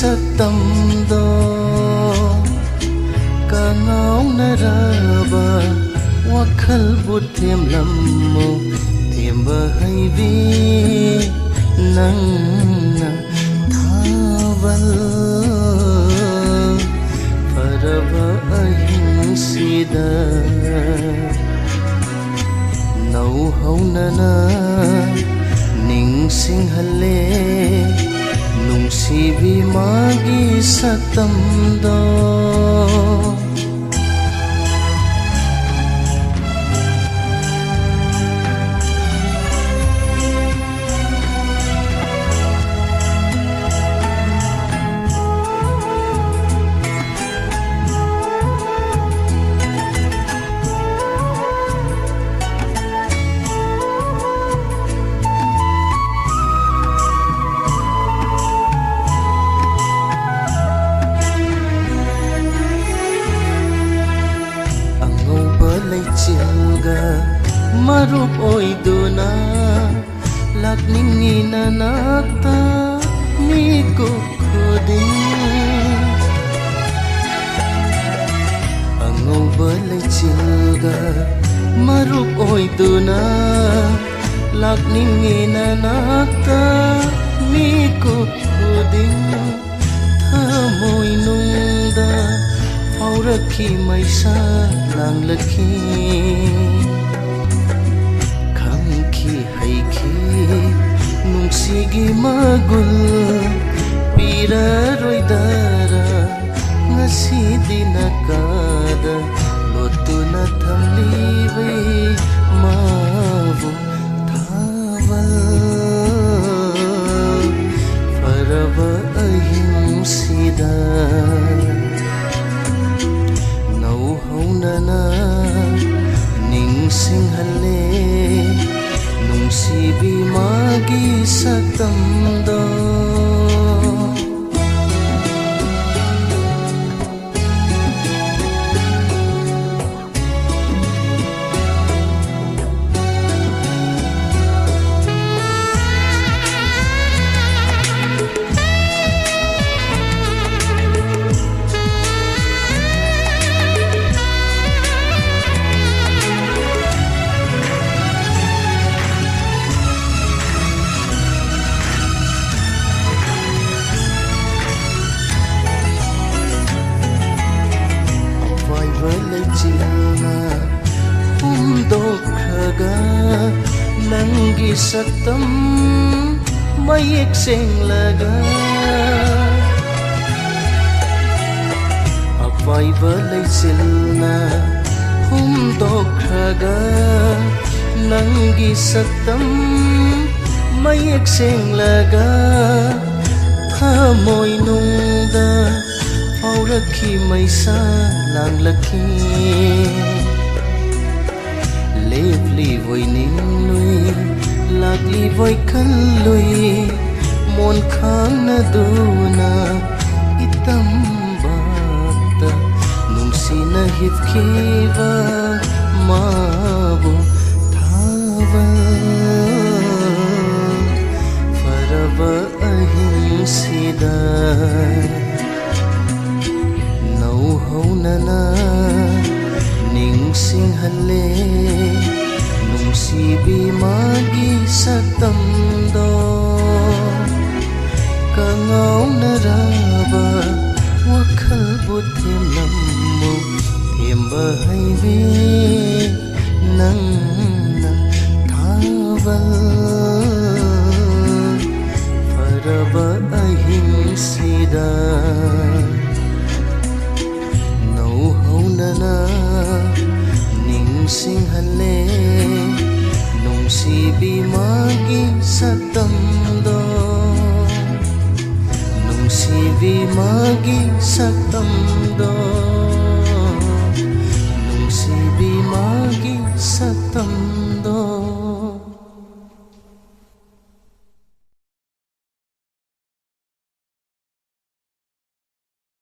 saktamdo ka ngawnaraba wakhal buthem lammo themba haibi nangna thawal faraba ahingsida nau haunana ningsinghale nungsibi magi saktamdo chilga marup oiduna lakningi nanakta miku khuding angau balai chilga marup oiduna lakningi nanakta miku khuding thamoi nungda Auraki maisa langlaki Kangki haiki Nungsigi magul Pira roidara Ngasi dinakada Lotu na thamliwe Mavu thawal Farava ahimsida Haunana ningsinghale nungsibi magi saktamdo Humdokhaga nangi saktam mayek senglaga apai balai silna humdokhaga nangi saktam mayek senglaga thamoi nungda auraki maisa langlaki Lively voi ning lui Lagli voi kan lui Mon khang na duna Itam bata Nung sina hit kiva Mabu thawal Farava ahimsida Nau haunana Ningsinghale Nungsibi magi saktamdo Kangau naraba Wakhal buthem lammo Themba haibi Nangna thawal Faraba ahimsida Nau haunana Ningsinghale Nungsibi magi saktamdo Nungsibi magi saktamdo Nungsibi magi saktamdo